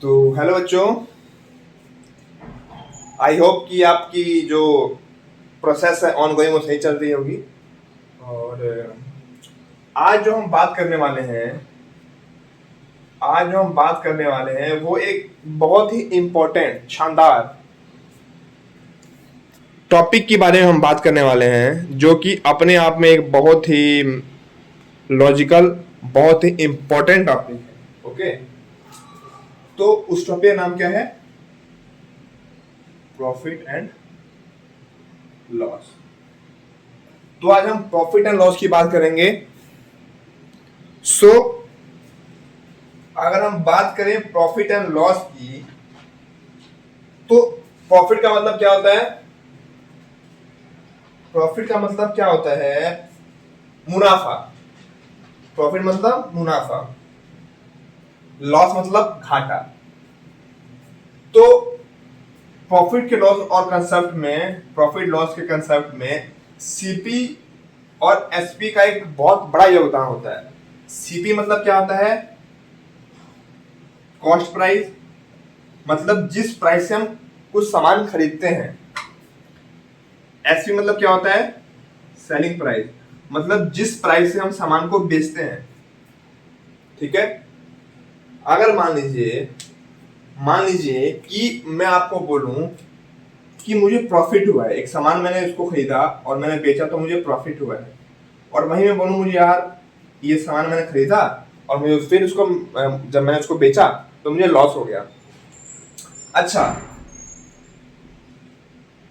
तो हेलो बच्चों, I hope कि आपकी जो प्रोसेस है ऑन गोइंग वो सही चल रही होगी। और आज जो हम बात करने वाले हैं वो एक बहुत ही इम्पोर्टेंट शानदार टॉपिक के बारे में हम बात करने वाले हैं, जो कि अपने आप में एक बहुत ही लॉजिकल, बहुत ही इम्पोर्टेंट टॉपिक है। ओके, तो उस टॉपिक का नाम क्या है? Profit and loss. तो आज हम प्रॉफिट एंड लॉस की बात करेंगे। अगर हम बात करें प्रॉफिट एंड लॉस की, तो प्रॉफिट का मतलब क्या होता है? प्रॉफिट का मतलब क्या होता है? मुनाफा। प्रॉफिट मतलब मुनाफा, लॉस मतलब घाटा। तो प्रॉफिट लॉस के कंसेप्ट में सीपी और एसपी का एक बहुत बड़ा योगदान होता है। सीपी मतलब क्या होता है? कॉस्ट प्राइस, मतलब जिस प्राइस से हम कुछ सामान खरीदते हैं। एसपी मतलब क्या होता है? सेलिंग प्राइस, मतलब जिस प्राइस से हम सामान को बेचते हैं। ठीक है, अगर मान लीजिए कि मैं आपको बोलूं कि मुझे प्रॉफिट हुआ है, एक सामान मैंने उसको खरीदा और मैंने बेचा तो मुझे प्रॉफिट हुआ है, और वहीं मैं बोलूं मुझे यार ये सामान मैंने खरीदा और मुझे फिर उसको जब मैंने उसको बेचा तो मुझे लॉस हो गया। अच्छा,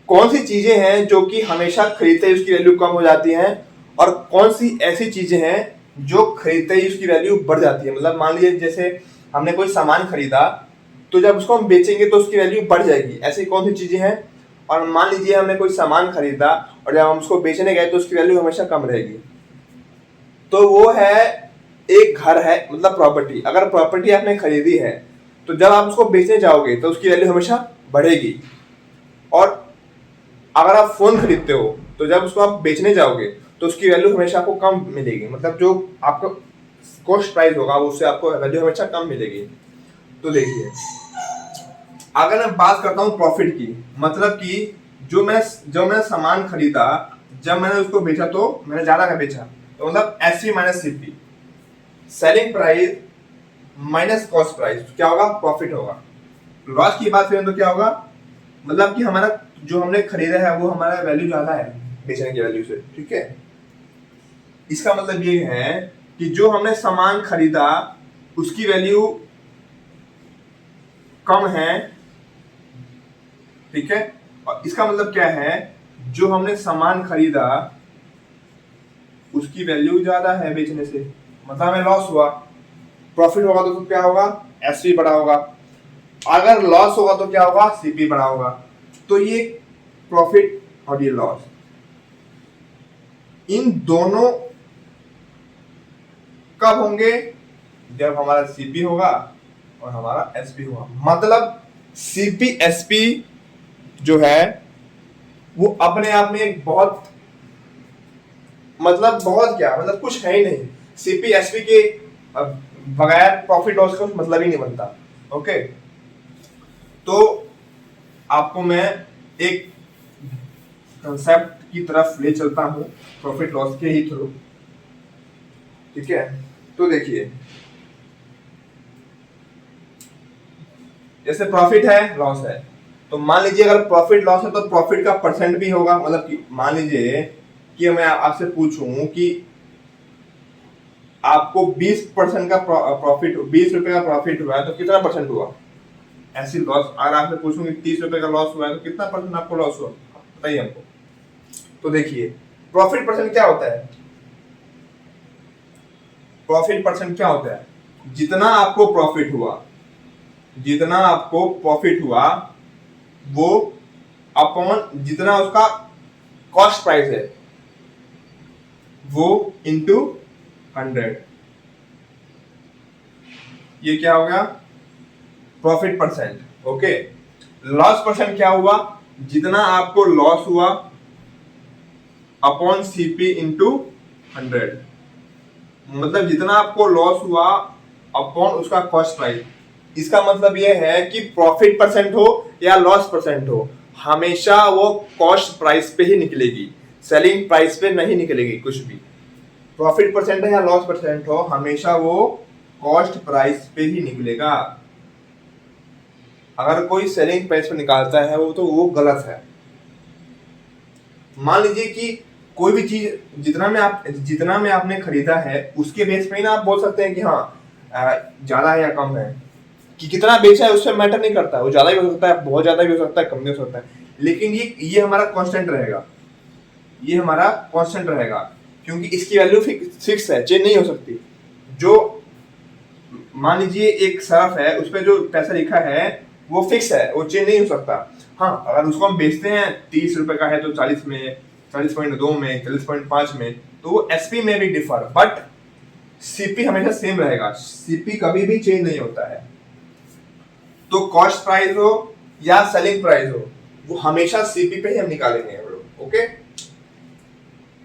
कौन सी चीजें हैं जो कि हमेशा खरीदते ही उसकी वैल्यू कम हो जाती हैं, और कौन सी ऐसी चीजें हैं जो खरीदते ही उसकी वैल्यू बढ़ जाती है? मतलब मान लीजिए जैसे हमने कोई सामान खरीदा तो जब उसको हम बेचेंगे तो उसकी वैल्यू बढ़ जाएगी, ऐसी कौन सी चीजें हैं? और मान लीजिए हमने कोई सामान खरीदा और जब हम उसको बेचने गए तो उसकी वैल्यू हमेशा कम रहेगी। तो वो है एक घर है, मतलब प्रॉपर्टी। अगर प्रॉपर्टी आपने खरीदी है तो जब आप उसको बेचने जाओगे तो उसकी वैल्यू हमेशा बढ़ेगी। और अगर आप फोन खरीदते हो तो जब उसको आप बेचने जाओगे तो उसकी वैल्यू हमेशा आपको कम मिलेगी, मतलब जो आपका कॉस्ट प्राइस होगा उससे आपको वैल्यू हमेशा कम मिलेगी। तो देखिए, अगर मैं बात करता हूँ प्रॉफिट की, मतलब कि जो मैंने सामान खरीदा, जब मैंने उसको बेचा तो मैंने ज्यादा का बेचा, तो मतलब SP minus CP, selling price minus cost price, क्या होगा? प्रॉफिट होगा। लॉस की बात करें तो क्या होगा? मतलब कि हमारा जो हमने खरीदा है वो हमारा वैल्यू ज्यादा है बेचने की वैल्यू से। ठीक है, इसका मतलब ये है कि जो हमने सामान खरीदा उसकी वैल्यू कम है। ठीक है, और इसका मतलब क्या है? जो हमने सामान खरीदा उसकी वैल्यू ज्यादा है बेचने से, मतलब हमें लॉस हुआ। प्रॉफिट होगा तो क्या होगा? एसपी बड़ा होगा। अगर लॉस होगा तो क्या होगा? सीपी बड़ा होगा। तो ये प्रॉफिट और ये लॉस, इन दोनों कब होंगे? जब हमारा सीपी होगा और हमारा एसपी होगा। मतलब सीपी एसपी जो है वो अपने आप में एक बहुत, मतलब बहुत क्या, मतलब कुछ है ही नहीं। सीपी एसपी के बगैर प्रॉफिट लॉस का मतलब ही नहीं बनता। ओके, तो आपको मैं एक कंसेप्ट की तरफ ले चलता हूं प्रॉफिट लॉस के ही थ्रू। ठीक है, तो देखिए, जैसे प्रॉफिट है लॉस है, तो मान लीजिए अगर प्रॉफिट लॉस है तो प्रॉफिट का परसेंट भी होगा। मतलब कि मान लीजिए कि मैं आपसे पूछूं कि आपको 20% का प्रॉफिट, 20 रुपए का प्रॉफिट हुआ है तो कितना परसेंट हुआ? ऐसी लॉस अगर आपसे पूछूं कि 30 रुपए का लॉस हुआ है तो कितना परसेंट आपको लॉस हुआ? बताइए हमको। तो देखिए, प्रॉफिट परसेंट क्या होता है? प्रॉफिट परसेंट क्या होता है? जितना आपको प्रॉफिट हुआ, वो अपॉन जितना उसका कॉस्ट प्राइस है वो इंटू 100। ये क्या हो गया? Profit percent. Okay, loss percent क्या हुआ? जितना आपको लॉस हुआ अपॉन सीपी इंटू 100, मतलब जितना आपको लॉस हुआ अपॉन उसका कॉस्ट प्राइस। इसका मतलब यह है कि प्रॉफिट परसेंट हो या लॉस परसेंट हो, हमेशा वो कॉस्ट प्राइस पे ही निकलेगी, सेलिंग प्राइस पे नहीं निकलेगी कुछ भी। प्रॉफिट परसेंट है या लॉस परसेंट हो, हमेशा वो कॉस्ट प्राइस पे ही निकलेगा। अगर कोई सेलिंग प्राइस पे निकालता है वो तो वो गलत है। मान लीजिए कि कोई भी चीज जितना में आपने खरीदा है उसके बेस पे ही ना आप बोल सकते हैं कि हाँ ज्यादा है या कम है। कि कितना बेचा है उससे मैटर नहीं करता, वो ज्यादा भी हो सकता है, बहुत ज्यादा भी हो सकता है, कम भी हो सकता है, लेकिन ये हमारा कांस्टेंट रहेगा, ये हमारा कांस्टेंट रहेगा, क्योंकि इसकी वैल्यू फिक्स है, चेंज नहीं हो सकती। जो मान लीजिए एक सर्फ है, उस पर जो पैसा लिखा है वो फिक्स है, वो चेंज नहीं हो सकता। हाँ, अगर उसको हम बेचते हैं 30 रुपए का है तो 40 में, 40.2 में, 40.5 में, तो वो एसपी में भी डिफर, बट सीपी हमेशा सेम रहेगा, सीपी कभी भी चेंज नहीं होता है। तो कॉस्ट प्राइस हो या सेलिंग प्राइस हो, वो हमेशा सीपी पे ही हम निकालेंगे हम लोग। ओके,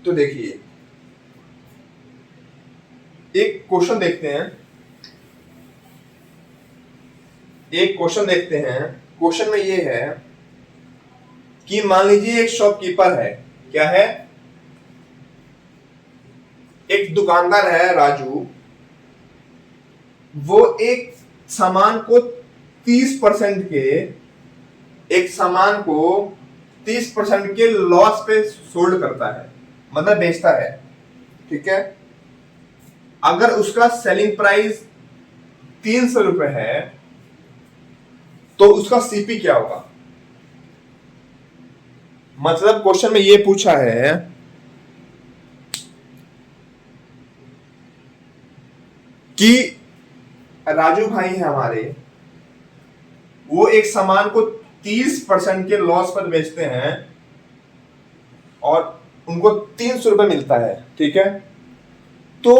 तो देखिए एक क्वेश्चन देखते हैं, क्वेश्चन में ये है कि मान लीजिए एक शॉपकीपर है, क्या है, एक दुकानदार है राजू, वो एक सामान को 30% के लॉस पे सोल्ड करता है, मतलब बेचता है, ठीक है। अगर उसका सेलिंग प्राइस 300 रुपए है तो उसका सीपी क्या होगा? मतलब क्वेश्चन में ये पूछा है कि राजू भाई है हमारे, वो एक सामान को 30% के लॉस पर बेचते हैं और उनको 300 रुपए मिलता है, ठीक है। तो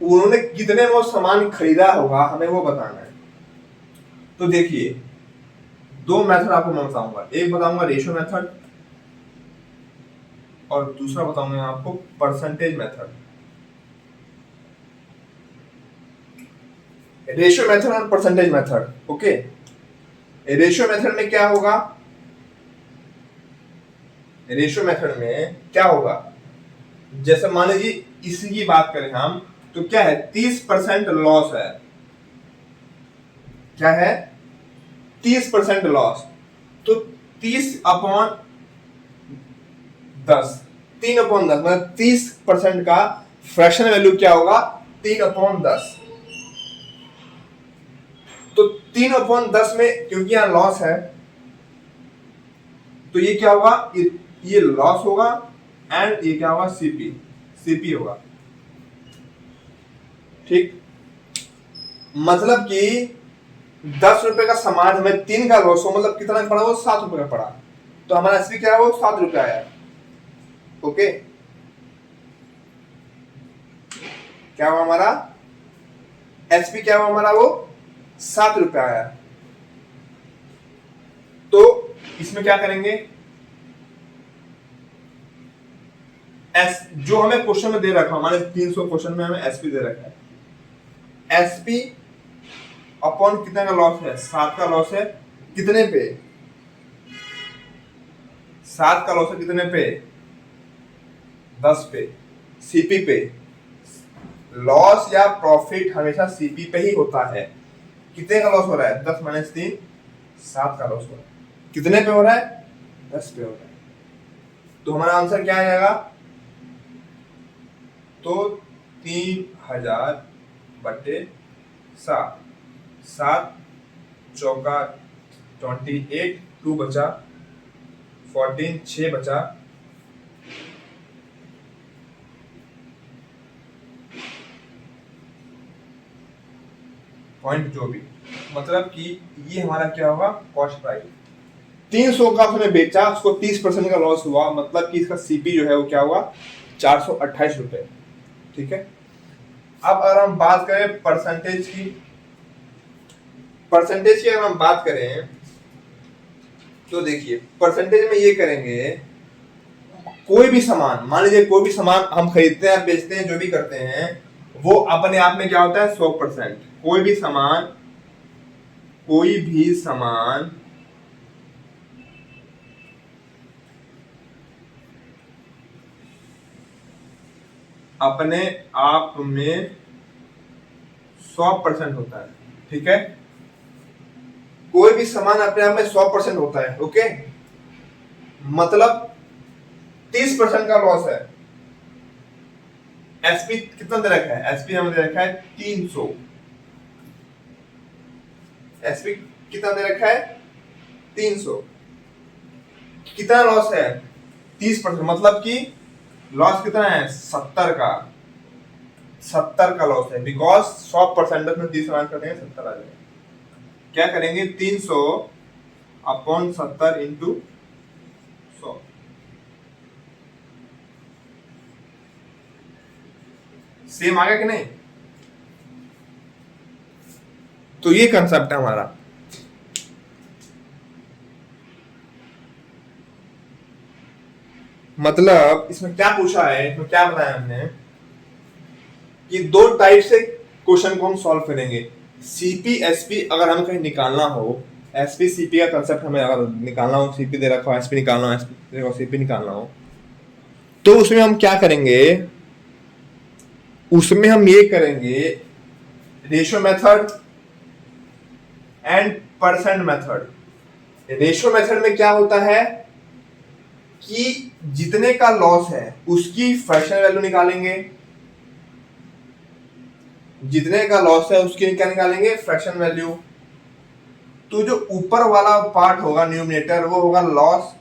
उन्होंने कितने में वो सामान खरीदा होगा, हमें वो बताना है। तो देखिए दो मेथड आपको मैं बताऊंगा, एक बताऊंगा रेशियो मेथड और दूसरा बताऊंगा आपको परसेंटेज मेथड। रेशियो मेथड और percentage method. Okay, ratio method में क्या होगा, रेशियो मेथड में क्या होगा, जैसे मान लीजिए इसी की बात करें हम, तो क्या है 30% लॉस है, क्या है 30% लॉस, तो 30/10, 3/10 मतलब 30% का फ्रैक्शन वैल्यू क्या होगा, 3/10। तो 3/10 में क्योंकि यहां लॉस है तो ये क्या होगा, ये लॉस होगा एंड ये क्या होगा, सीपी होगा, ठीक। मतलब कि 10 रुपए का सामान हमें 3 का लॉस हो, मतलब कितना पड़ा, वो 7 रुपए का पड़ा, तो हमारा एसपी क्या है, वो 7 रुपए आया। ओके, क्या हुआ हमारा एसपी, क्या हुआ हमारा, वो 7 रुपए आया। तो इसमें क्या करेंगे, जो हमें क्वेश्चन में दे रखा, हमारे 300 क्वेश्चन में हमें एसपी दे रखा है, एसपी अपॉन कितने का लॉस है, 7 का लॉस है, कितने पे, 7 का लॉस है कितने पे, 10 पे, सीपी पे। लॉस या प्रॉफिट हमेशा सीपी पे ही होता है। कितने का लॉस हो रहा है, 10 - 3 7 का लॉस हो रहा है, कितने पे हो रहा है, 10 पे हो रहा है। तो हमारा आंसर क्या आ जाएगा, तो 3000/7, 7 चौका 28, 2 बचा 14, 6 बचा, पॉइंट जो भी, मतलब कि ये हमारा क्या होगा, कॉस्ट प्राइस। 300 का उसने बेचा, उसको 30% का लॉस हुआ, मतलब कि इसका सीपी जो है वो क्या हुआ, 428 रुपए, ठीक है। अब अगर हम बात करें परसेंटेज की, अगर हम बात करें तो देखिए परसेंटेज में ये करेंगे, कोई भी सामान, मान लीजिए कोई भी सामान हम खरीदते हैं, बेचते हैं, जो भी करते हैं, वो अपने आप में क्या होता है, 100%। कोई भी सामान कोई भी सामान अपने आप में 100% होता है, ठीक है। कोई भी सामान अपने आप में 100% होता है, ओके। मतलब 30% का लॉस है। एसपी कितना दे रखा है? एसपी हमें दे रखा है 300। एसपी कितना दे रखा है? 300। कितना लॉस है? 30%। मतलब कि लॉस कितना है? 70 का। 70 का लॉस है, बिकॉज 100% में 30 माइनस कर देंगे 70 आ जाएगा। क्या करेंगे? 300 अपॉन 70 इंटू 100। सेम आ गया कि नहीं? तो ये कंसेप्ट है हमारा। मतलब इसमें क्या पूछा है, इसमें क्या बताया हमने कि दो टाइप से क्वेश्चन को हम सॉल्व करेंगे। सीपी एसपी अगर हमें कहीं निकालना हो, एसपी सीपी का कंसेप्ट हमें अगर निकालना हो, सीपी दे रखा हो, एसपी निकालना हो, एसपी दे रखा हो, सीपी निकालना हो, तो उसमें हम क्या करेंगे? उसमें हम ये करेंगे ratio method and percent method. Ratio method में क्या होता है कि जितने का लॉस है उसकी फ्रैक्शनल वैल्यू निकालेंगे, जितने का लॉस है उसकी क्या निकालेंगे? Fraction value. तो जो ऊपर वाला पार्ट होगा न्यूमिनेटर वो होगा लॉस,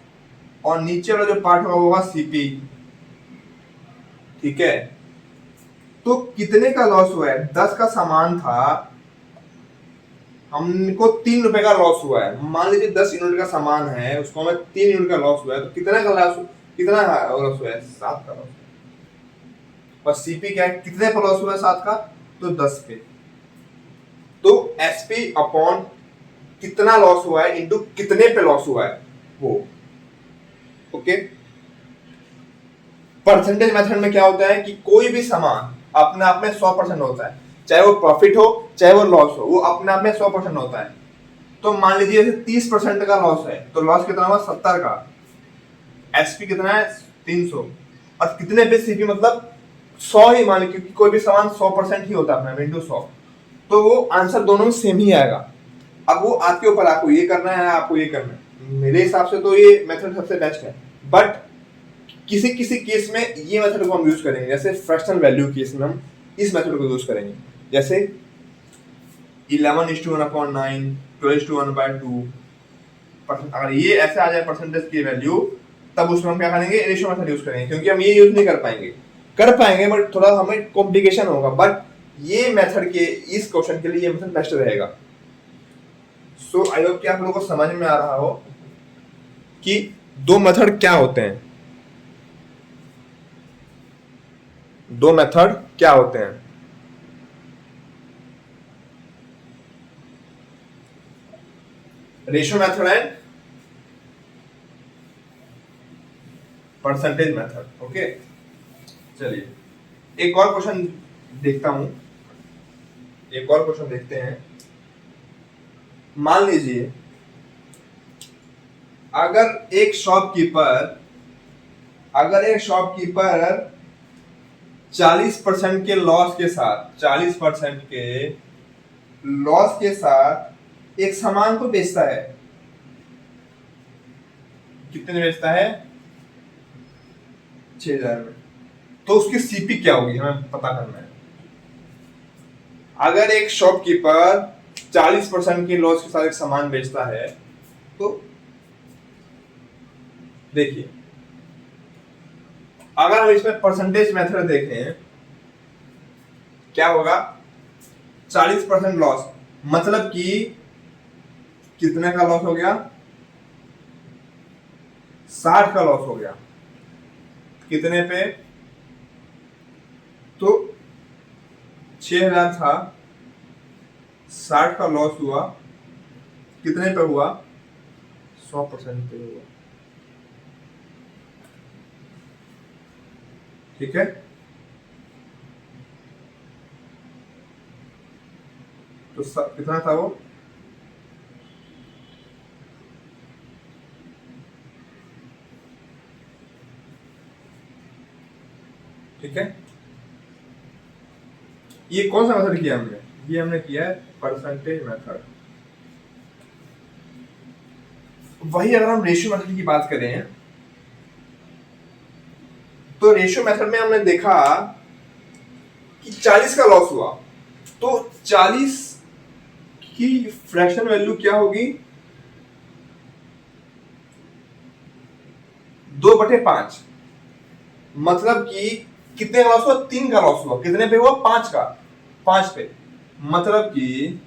और नीचे वाला जो पार्ट होगा वो होगा सीपी, ठीक है। तो कितने का लॉस हुआ है? 10 का सामान था, हमको 3 रुपए का लॉस हुआ है। मान लीजिए 10 यूनिट का सामान है, उसको हमें 3 यूनिट का लॉस हुआ है, तो कितना का लॉस, कितना लॉस हुआ है? 7 का लॉस। और सीपी क्या है? कितने पर लॉस हुआ है? 7 का, तो 10 पे। तो एसपी अपॉन कितना लॉस हुआ है इंटू कितने पे लॉस हुआ है वो, ओके। परसेंटेज मेथड में क्या होता है कि कोई भी सामान अपने आप में 100% होता है, चाहे वो प्रॉफिट हो चाहे वो लॉस हो, वो अपने आप में 100% होता है। तो मान लीजिए 30% का लॉस है, तो लॉस कितना हुआ? 70 का। एसपी कितना है? 300। और कितने पे सीपी? मतलब 100 ही मान लीजिए, क्योंकि कोई भी सामान 100% ही होता है इंटू 100, तो वो आंसर दोनों में सेम ही आएगा। अब वो आपके ऊपर, आपको ये करना है आपको ये करना है। मेरे हिसाब से तो ये मेथड सबसे बेस्ट है, बट किसी किसी केस में ये मेथड को हम यूज करेंगे। जैसे फ्रैक्शनल वैल्यू केस में हम इस मेथड को यूज करेंगे। जैसे 11:1/9, 12:1/2। अगर ये ऐसे आ जाए परसेंटेज की वैल्यू, तब उसमें हम क्या करेंगे? रेशियो मेथड यूज करेंगे, क्योंकि हम ये यूज नहीं कर पाएंगे बट थोड़ा हमें कॉम्प्लिकेशन होगा। बट ये मेथड के इस क्वेश्चन के लिए ये मेथड बेस्ट रहेगा। सो आई होप कि आप लोगों को समझ में आ रहा हो कि दो मेथड क्या होते हैं, दो मेथड क्या होते हैं। Ratio method and percentage method, okay. चलिए एक और क्वेश्चन देखता हूं, एक और क्वेश्चन देखते हैं। मान लीजिए अगर एक शॉपकीपर 40% के लॉस के साथ, 40% के लॉस के साथ एक सामान को बेचता है। कितने बेचता है? 6000 में। तो उसकी सीपी क्या होगी हमें पता करना है। अगर एक शॉपकीपर 40% के लॉस के साथ एक सामान बेचता है, तो देखिए अगर हम इसमें परसेंटेज मेथड देखें क्या होगा? 40% लॉस मतलब कि कितने का लॉस हो गया? 60 का लॉस हो गया। कितने पे? तो 6000 था, 60 का लॉस हुआ, कितने पे हुआ? 100% पे हुआ, ठीक है। तो कितना था वो? ये कौन सा मेथड किया हमने? ये हमने किया है परसेंटेज मेथड। वही अगर हम रेशियो मेथड की बात करें तो रेशियो मेथड में हमने देखा कि 40 का लॉस हुआ, तो 40 की फ्रैक्शन वैल्यू क्या होगी? 2/5। मतलब कि कितने का लॉस हुआ? 3 का लॉस हुआ। कितने पे हुआ? 5 का, 5 पे। मतलब कि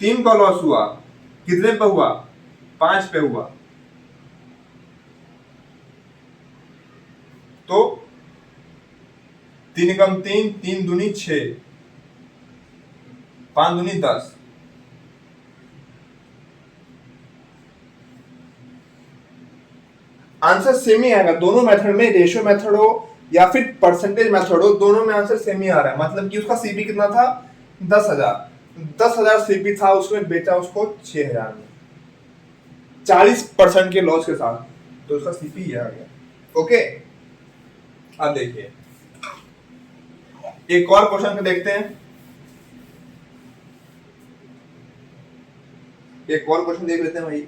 3 का लॉस हुआ, कितने पे हुआ? 5 पे हुआ। तो 3 कम 3, 3 दूनी 6, 5 दूनी 10। आंसर सेम ही आएगा दोनों मेथड में, रेशियो मेथड हो या फिर परसेंटेज मेथड हो, दोनों में आंसर सेम ही आ रहा है। मतलब कि उसका सीपी कितना था? 10,000। 10,000 सीपी था, उसमें बेचा उसको 6,000 में, 40% के लॉस के साथ। तो उसका सीपी ये आ गया। ओके, अब देखिए एक और क्वेश्चन देखते हैं। एक और क्वेश्चन देख लेते हैं भाई।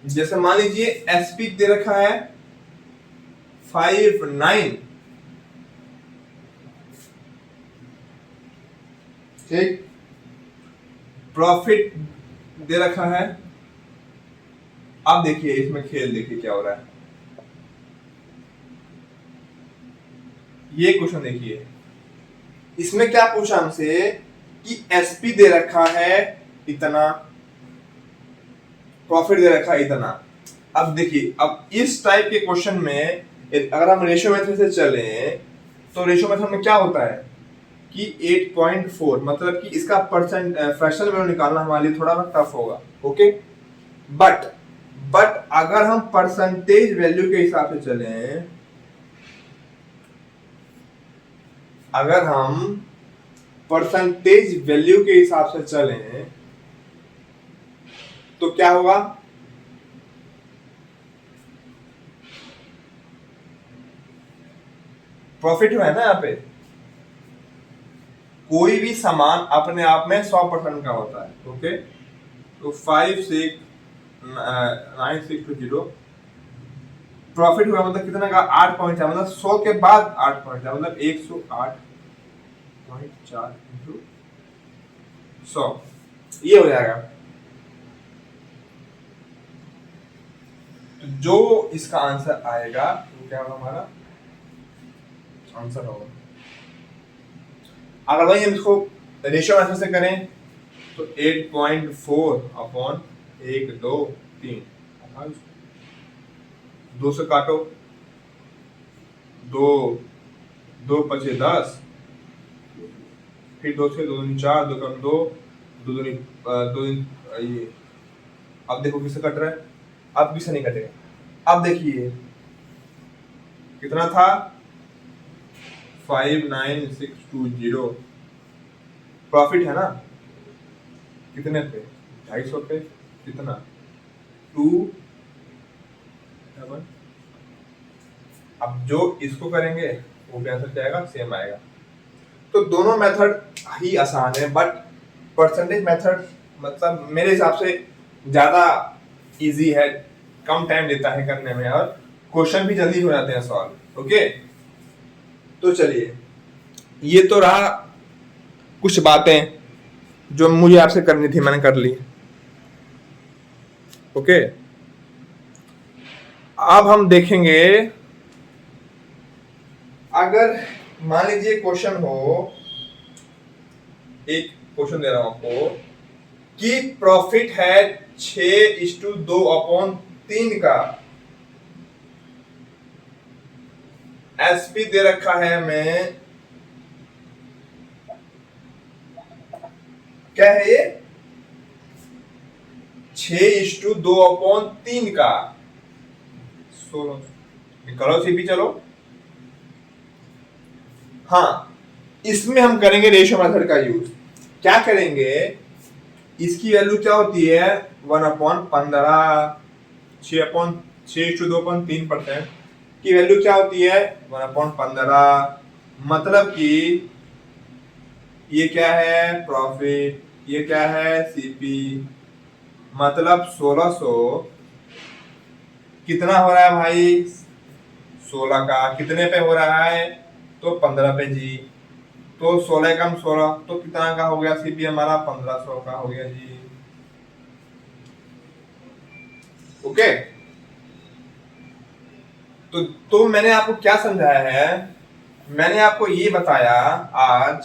जैसे मान लीजिए एसपी दे रखा है 59, ठीक। प्रॉफिट दे रखा है। अब देखिए इसमें खेल देखिए क्या हो रहा है। ये क्वेश्चन देखिए, इसमें क्या पूछा हमसे कि एसपी दे रखा है इतना, प्रॉफिट दे रखा है इतना। अब देखिए, अब इस टाइप के क्वेश्चन में अगर हम रेशियो मेथड से चले तो रेशियो मेथड में क्या होता है कि 8.4, मतलब कि इसका परसेंट फ्रैक्शनल वैल्यू निकालना हमारे लिए थोड़ा टफ होगा। ओके, बट अगर हम परसेंटेज वैल्यू के हिसाब से चले, अगर हम परसेंटेज वैल्यू के हिसाब से चलें तो क्या होगा? प्रॉफिट है ना, यहाँ पे कोई भी सामान अपने आप में 100% का होता है। ओके, तो 5,6,9,620 प्रॉफिट हुआ, मतलब कितना का? 8 पॉइंट, मतलब 100 के बाद 8 पॉइंट, मतलब 108.4 इंटू 100, ये हो जाएगा। तो जो इसका आंसर आएगा वो क्या होगा? हमारा आंसर होगा, अगर भाई हम इसको रेशियो मेथड से करें तो 8.4 अपॉन 1, 2, 3, 2 से काटो, 2, 2 पचे 10, फिर 2 से 2 दूनी 4, 2 कम 2, 2 दूनी 2, ये अब देखो किससे कट रहा है? अब किससे नहीं कटेगा। अब देखिए कितना था? 5,9,620 प्रॉफिट है ना, कितने पे? 250 पे। कितना? 2, 7। अब जो इसको करेंगे वो भी आंसर क्या आएगा? सेम आएगा। तो दोनों मेथड ही आसान है, बट परसेंटेज मेथड मतलब मेरे हिसाब से ज्यादा इजी है, कम टाइम लेता है करने में और क्वेश्चन भी जल्दी हो जाते हैं सॉल्व। ओके, तो चलिए, ये तो रहा कुछ बातें जो मुझे आपसे करनी थी, मैंने कर ली। ओके, अब हम देखेंगे, अगर मान लीजिए क्वेश्चन हो, एक क्वेश्चन दे रहा हूं आपको कि प्रॉफिट है 6:2/3 का, एसपी दे रखा है हमें, क्या है ये? 6:2/3 का। निकालो सीपी, चलो। हाँ, इसमें हम करेंगे रेशियो मेथड का यूज। क्या करेंगे? इसकी वैल्यू क्या होती है? 1/15, 6/6:2/3%। की वैल्यू क्या होती है 1/15, मतलब कि ये क्या है प्रॉफिट, ये क्या है सीपी, मतलब 1600 कितना हो रहा है भाई 16 का कितने पे हो रहा है तो 15 पे जी, तो 16 कम 16 तो कितना का हो गया सीपी हमारा 1500 का हो गया जी। ओके, तो मैंने आपको क्या समझाया है, मैंने आपको ये बताया आज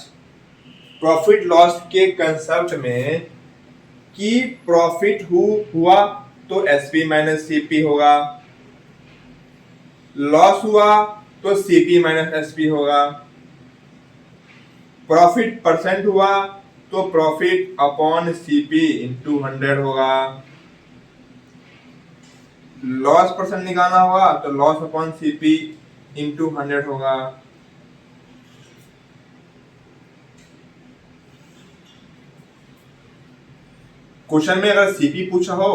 प्रॉफिट लॉस के कंसेप्ट में कि प्रॉफिट हुआ तो एसपी माइनस सीपी होगा, लॉस हुआ तो सीपी माइनस एसपी होगा, प्रॉफिट परसेंट हुआ तो प्रॉफिट अपॉन सीपी इंटू 100 होगा, लॉस परसेंट निकालना होगा तो लॉस अपॉन सीपी इंटू 100 होगा। क्वेश्चन में अगर सीपी पूछा हो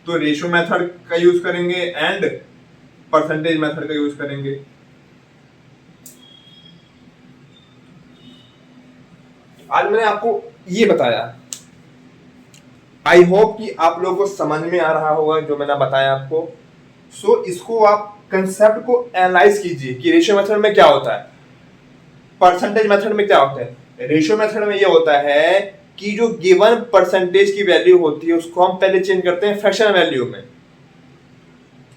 तो रेशियो मेथड का यूज करेंगे एंड परसेंटेज मेथड का यूज करेंगे। आज मैंने आपको ये बताया, आई होप कि आप लोगों को समझ में आ रहा होगा जो मैंने बताया आपको। सो इसको आप कंसेप्ट को एनालाइज कीजिए कि रेशियो मेथड में क्या होता है, परसेंटेज मेथड में क्या होता है। रेशियो मेथड में ये होता है कि जो गिवन परसेंटेज की वैल्यू होती है उसको हम पहले चेंज करते हैं फ्रैक्शन वैल्यू में,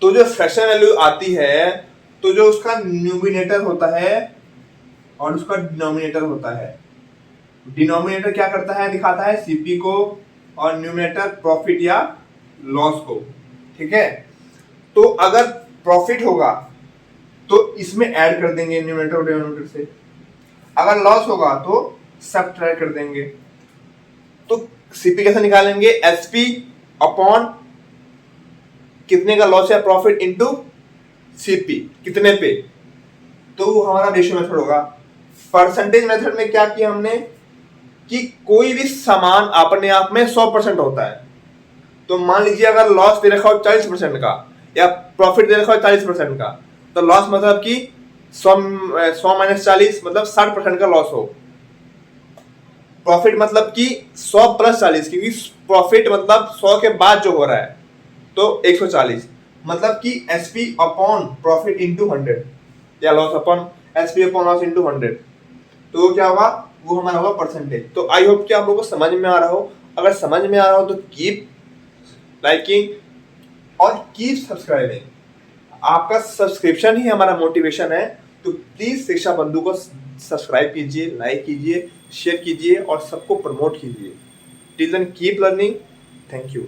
तो जो फ्रैक्शन वैल्यू आती है तो जो उसका न्यूमिनेटर होता है और उसका डिनोमिनेटर होता है, डिनोमिनेटर क्या करता है दिखाता है सीपी को और न्यूमिनेटर प्रॉफिट या लॉस को। ठीक है, तो अगर प्रॉफिट होगा तो इसमें ऐड कर देंगे न्यूमिनेटर और डिनोमिनेटर से, अगर लॉस होगा तो सब्ट्रैक्ट कर देंगे। तो सीपी कैसे निकालेंगे, एसपी अपॉन कितने का लॉस है प्रॉफिट इनटू सीपी कितने पे, तो वो हमारा रेशियो मेथड होगा। परसेंटेज मेथड में क्या किया हमने कि कोई भी सामान अपने आप में 100% होता है, तो मान लीजिए अगर लॉस दे रखा हो 40% का या प्रॉफिट दे रखा हो 40% का, तो लॉस मतलब कि 100 माइनस 40 मतलब 60% का लॉस हो, प्रॉफिट मतलब कि 100 प्लस 40 क्योंकि प्रॉफिट मतलब 100 के बाद जो हो रहा है तो 140 मतलब कि एसपी अपॉन प्रॉफिट इंटू 100 या loss upon SP upon loss into 100, तो वो क्या होगा वो हमारा होगा परसेंटेज। तो आई होप कि आप लोगों को समझ में आ रहा हो, अगर समझ में आ रहा हो तो कीप लाइकिंग और कीप सब्सक्राइबिंग, आपका सब्सक्रिप्शन ही हमारा मोटिवेशन है। तो प्लीज शिक्षा बंधु को सब्सक्राइब कीजिए, लाइक कीजिए, शेयर कीजिए और सबको प्रमोट कीजिए। Till then keep learning, thank you.